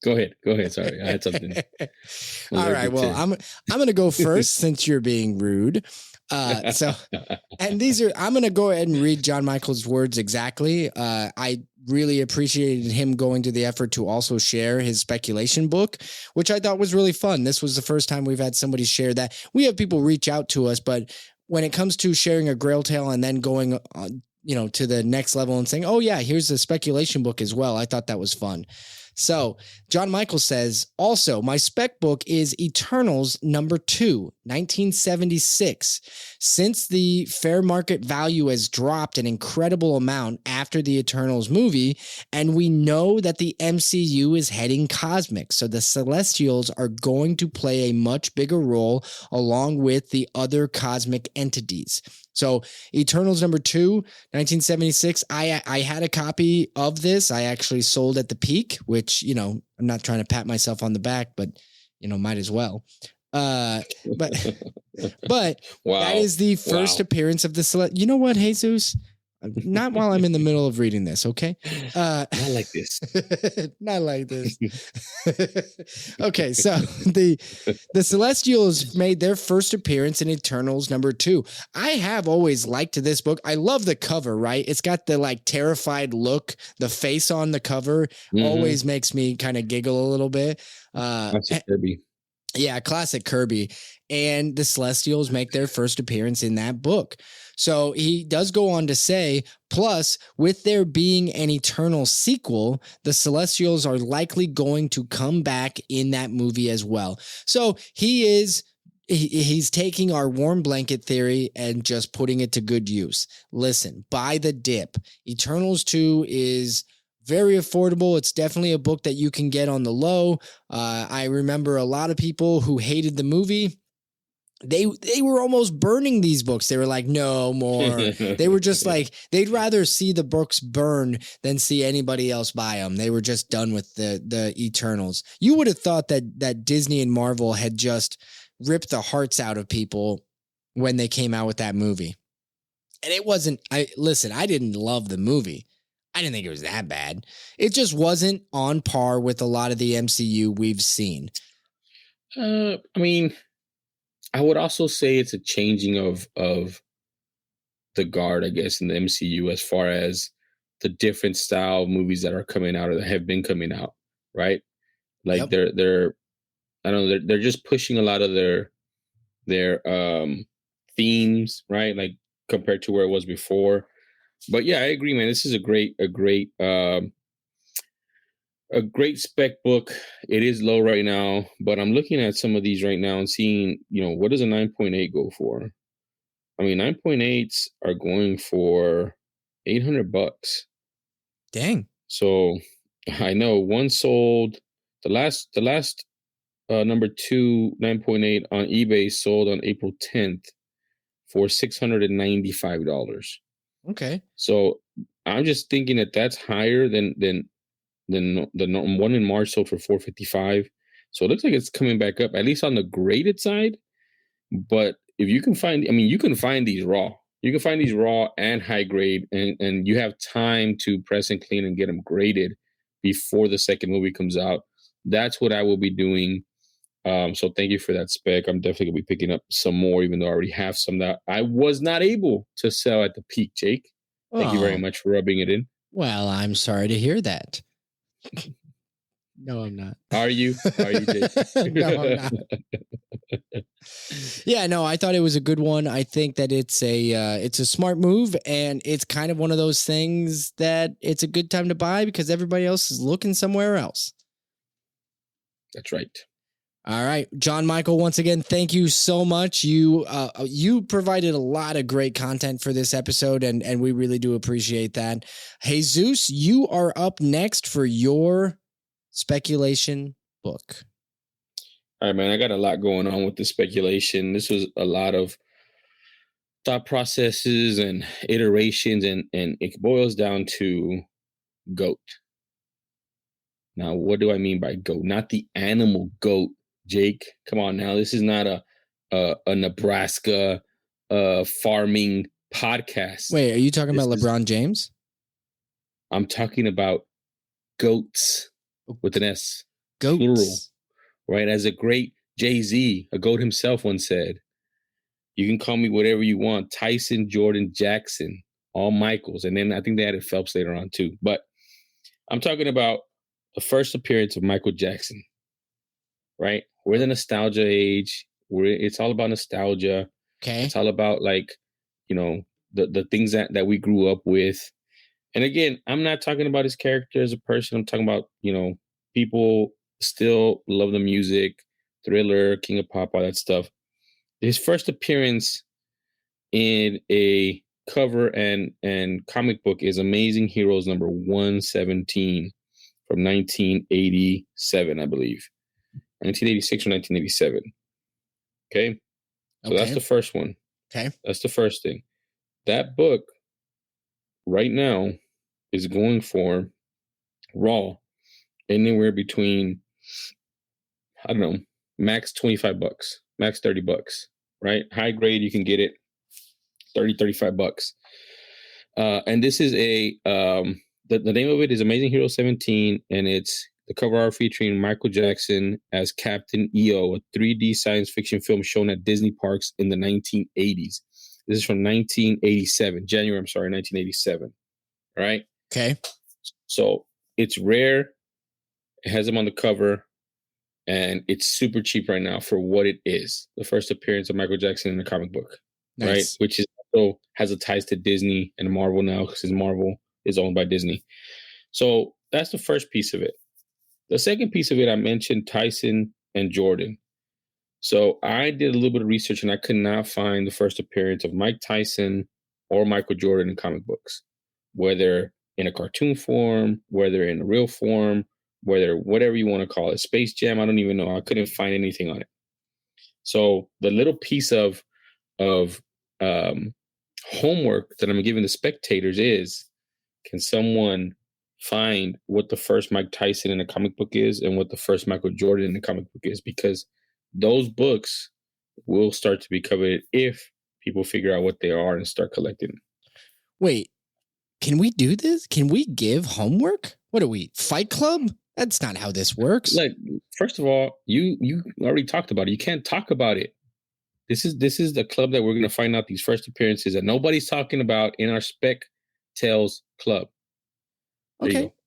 Go ahead. Sorry, I had something.
All right. Well, I'm going to go first since you're being rude. And I'm going to go ahead and read John Michael's words exactly. I really appreciated him going to the effort to also share his speculation book, which I thought was really fun. This was the first time we've had somebody share that. We have people reach out to us, but when it comes to sharing a Grail tale and then going to the next level and saying, "Oh yeah, here's the speculation book as well," I thought that was fun. So John Michael says, also, my spec book is Eternals number 2, 1976. Since the fair market value has dropped an incredible amount after the Eternals movie, and we know that the MCU is heading cosmic, so the Celestials are going to play a much bigger role along with the other cosmic entities. So Eternals number 2, 1976, I had a copy of this. I actually sold at the peak, which, I'm not trying to pat myself on the back, but, might as well. But
wow.
That is the first appearance of the You know what, Jesus? Not while I'm in the middle of reading this, okay?
Not like this.
Not like this. Okay, so the Celestials made their first appearance in Eternals number 2. I have always liked this book. I love the cover, right? It's got the terrified look. The face on the cover always makes me kind of giggle a little bit.
Classic Kirby.
Yeah, classic Kirby. And the Celestials make their first appearance in that book. So he does go on to say, plus, with there being an Eternal sequel, the Celestials are likely going to come back in that movie as well. So he's taking our warm blanket theory and just putting it to good use. Listen, buy the dip. Eternals 2 is very affordable. It's definitely a book that you can get on the low. I remember a lot of people who hated the movie. They were almost burning these books. They were like, no more. They were just like, they'd rather see the books burn than see anybody else buy them. They were just done with the Eternals. You would have thought that Disney and Marvel had just ripped the hearts out of people when they came out with that movie. And it wasn't, I didn't love the movie. I didn't think it was that bad. It just wasn't on par with a lot of the MCU we've seen.
I mean, I would also say it's a changing of the guard, I guess, in the MCU as far as the different style movies that are coming out or that have been coming out, right? Like they're I don't know, they're just pushing a lot of their themes, right? Like compared to where it was before. But yeah, I agree, man. This is a great spec book. It is low right now, but I'm looking at some of these right now and seeing, what does a 9.8 go for? I mean, 9.8s are going for $800.
Dang.
So I know one sold The last number 2 9.8 on eBay sold on April 10th for $695.
Okay.
So I'm just thinking that that's higher than the one in March sold for $455. So it looks like it's coming back up, at least on the graded side. But if you can find, I mean, you can find these raw. You can find these raw and high grade, and you have time to press and clean and get them graded before the second movie comes out. That's what I will be doing. So thank you for that spec. I'm definitely gonna be picking up some more, even though I already have some that I was not able to sell at the peak, Jake. Thank you very much for rubbing it in.
Well, I'm sorry to hear that. No, I'm not.
Are you? Are you, Jake?
No, I'm not. Yeah, no, I thought it was a good one. I think that it's a smart move, and it's kind of one of those things that it's a good time to buy because everybody else is looking somewhere else.
That's right.
All right, John Michael, once again, thank you so much. You provided a lot of great content for this episode, and we really do appreciate that. Jesus, you are up next for your speculation book.
All right, man, I got a lot going on with the speculation. This was a lot of thought processes and iterations, and it boils down to goat. Now, what do I mean by goat? Not the animal goat, Jake. Come on now. This is not a Nebraska farming podcast.
Wait, are you talking about LeBron James?
I'm talking about goats with an S.
Goats.
Plural. Right? As a great Jay-Z, a goat himself once said, you can call me whatever you want. Tyson, Jordan, Jackson, all Michaels. And then I think they added Phelps later on too. But I'm talking about the first appearance of Michael Jackson, right? We're in the nostalgia age. It's all about nostalgia.
Okay.
It's all about the things that we grew up with. And again, I'm not talking about his character as a person. I'm talking about, people still love the music, Thriller, King of Pop, all that stuff. His first appearance in a cover and comic book is Amazing Heroes number 117 from 1987, I believe. 1986 or 1987. Okay? So that's the first one.
Okay.
That's the first thing. That book right now is going for raw anywhere between, I don't know, max $25, max $30, right? High grade, you can get it $35. And this is the name of it is Amazing Hero 17, and it's the cover art featuring Michael Jackson as Captain EO, a 3D science fiction film shown at Disney parks in the 1980s. This is from 1987, January, 1987. All right?
Okay.
So it's rare. It has him on the cover, and it's super cheap right now for what it is. The first appearance of Michael Jackson in a comic book, right? Which is also has a ties to Disney and Marvel now because Marvel is owned by Disney. So that's the first piece of it. The second piece of it, I mentioned Tyson and Jordan. So I did a little bit of research, and I could not find the first appearance of Mike Tyson or Michael Jordan in comic books, whether in a cartoon form, whether in a real form, whether whatever you want to call it, Space Jam, I don't even know. I couldn't find anything on it. So the little piece of homework that I'm giving the spectators is, can someone find what the first Mike Tyson in a comic book is and what the first Michael Jordan in a comic book is? Because those books will start to be coveted if people figure out what they are and start collecting them.
Wait, can we do this? Can we give homework? What are we, Fight Club? That's not how this works.
Like, first of all, you already talked about it. You can't talk about it. This is the club that we're going to find out these first appearances that nobody's talking about in our Spec Tales club.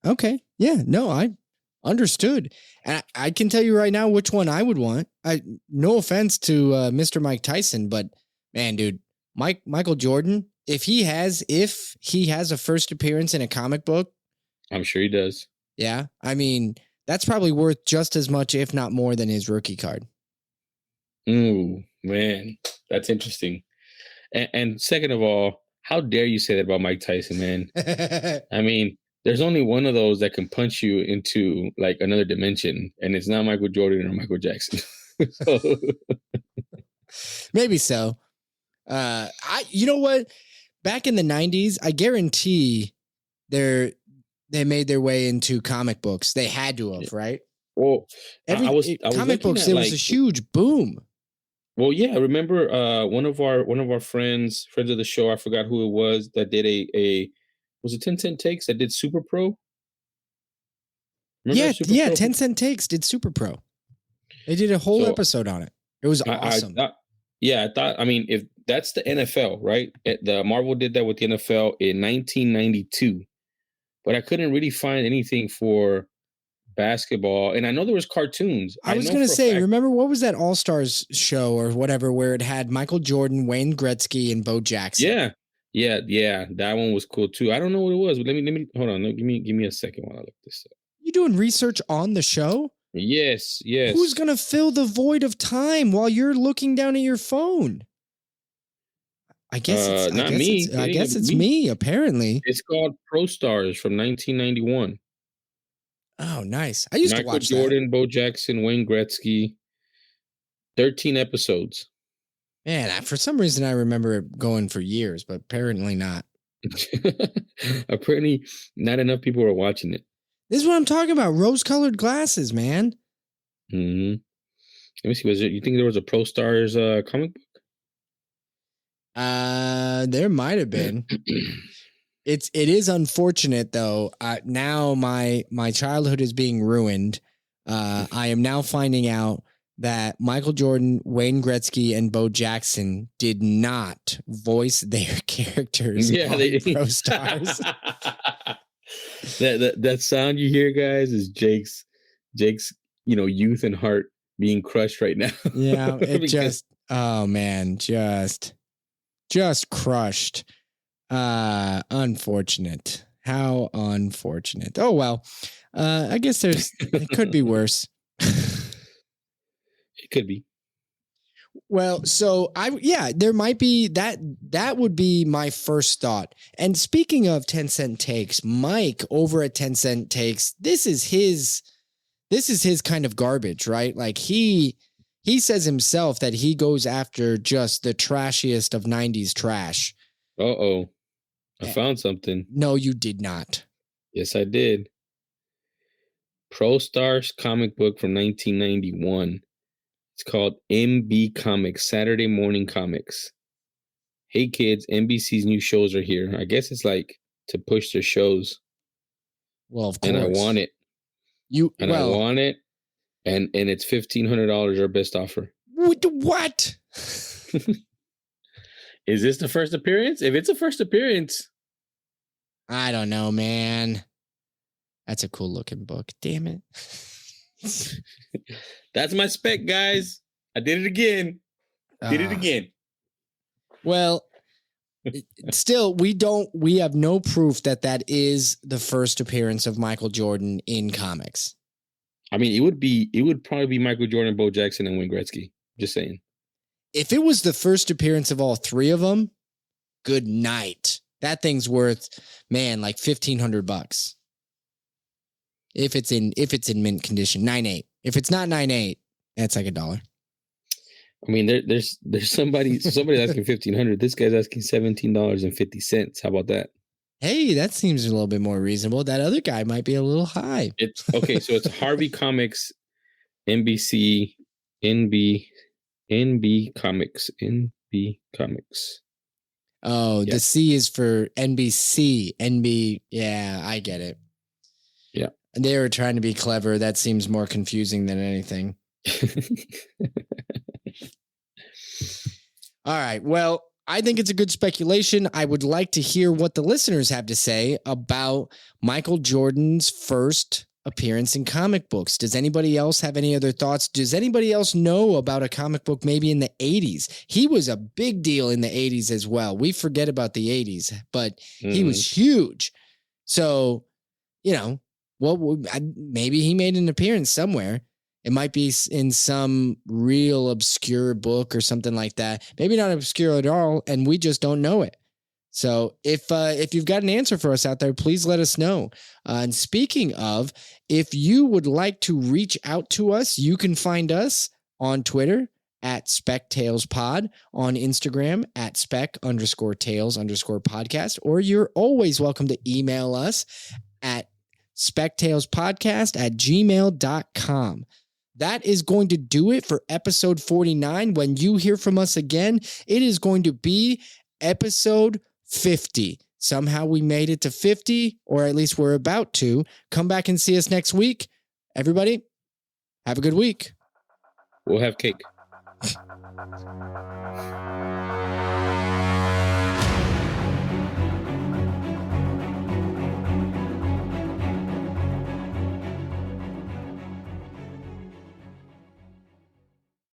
Okay. Yeah, no, I understood. And I can tell you right now which one I would want. No offense to Mr. Mike Tyson, but man, dude, Michael Jordan, if he has a first appearance in a comic book,
I'm sure he does.
Yeah, I mean, that's probably worth just as much, if not more, than his rookie card.
Ooh, man, that's interesting. And second of all, how dare you say that about Mike Tyson, man? I mean, there's only one of those that can punch you into like another dimension, and it's not Michael Jordan or Michael Jackson. So,
Maybe so. You know what? Back in the 90s, I guarantee they made their way into comic books. They had to have, right?
well, I was
comic
looking
books.
at,
There was
like,
a huge boom.
well, yeah, I remember one of our friends of the show, I forgot who it was, that did a was it 10 Cent Takes that did Super Pro? Remember Super Pro?
10 Cent Takes did Super Pro. They did a whole
So,
episode on it. It was awesome.
I mean, if that's the NFL, right? The Marvel did that with the NFL in 1992, but I couldn't really find anything for basketball. And I know there was cartoons.
I was
know
going to
for a
say,
fact-
remember what was that All-Stars show or whatever where it had Michael Jordan, Wayne Gretzky, and Bo Jackson?
Yeah. That one was cool too. I don't know what it was, but let me hold on. Give me a second while I look this up.
You doing research on the show?
Yes.
Who's going to fill the void of time while you're looking down at your phone? I guess it's
not me.
I guess it's me, apparently.
It's called Pro Stars from 1991.
Oh, nice. I used to watch
Michael Jordan, Bo Jackson, Wayne Gretzky. 13 episodes.
Man, for some reason I remember it going for years, but apparently not.
Apparently, not enough people are watching it.
This is what I'm talking about. Rose-colored glasses, man.
Mm-hmm. Let me see. You think there was a Pro Stars comic book?
There might have been. It is unfortunate though. Now my childhood is being ruined. I am now finding out that Michael Jordan, Wayne Gretzky, and Bo Jackson did not voice their characters on Pro Stars.
That sound you hear, guys, is Jake's youth and heart being crushed right now.
Yeah, it just crushed. Unfortunate. How unfortunate. Oh well. I guess it could be worse.
It could be.
Well, so there might be that would be my first thought. And speaking of 10 Cent Takes, Mike over at 10 Cent Takes, this is his kind of garbage, right? Like he says himself that he goes after just the trashiest of 90s trash.
Uh-oh. I found something.
No, you did not.
Yes, I did. Pro Stars comic book from 1991. It's called MB Comics, Saturday Morning Comics. Hey kids, NBC's new shows are here. I guess it's like to push their shows.
Well, of course.
And I want it. I want it. And it's $1,500, our best offer.
What?
Is this the first appearance? If it's a first appearance.
I don't know, man. That's a cool looking book. Damn it.
That's my spec, guys. I did it again.
Well, still, we have no proof that is the first appearance of Michael Jordan in comics.
I mean, it would probably be Michael Jordan, Bo Jackson, and Wayne Gretzky. Just saying. If
it was the first appearance of all three of them, good night. That thing's worth, man, like $1,500. If it's in mint condition, 9.8. If it's not 9.8, that's like $1.
I mean, there's somebody asking $1,500. This guy's asking $17.50. How about that?
Hey, that seems a little bit more reasonable. That other guy might be a little high.
It's okay. So it's Harvey Comics, NBC, NB Comics.
Oh, yeah. The C is for NBC. NB. Yeah, I get it.
Yeah.
And they were trying to be clever. That seems more confusing than anything. All right. Well, I think it's a good speculation. I would like to hear what the listeners have to say about Michael Jordan's first appearance in comic books. Does anybody else have any other thoughts? Does anybody else know about a comic book maybe in the 80s? He was a big deal in the 80s as well. We forget about the 80s, but he was huge. So, maybe he made an appearance somewhere. It might be in some real obscure book or something like that. Maybe not obscure at all, and we just don't know it. So if you've got an answer for us out there, please let us know. And speaking of, if you would like to reach out to us, you can find us on Twitter at SpecTalesPod, on Instagram at Spec_Tales_podcast, or you're always welcome to email us at SpecTalesPodcast@gmail.com. That is going to do it for episode 49. When you hear from us again, it is going to be episode 50. Somehow we made it to 50, or at least we're about to. Come back and see us next week. Everybody, have a good week.
We'll have cake.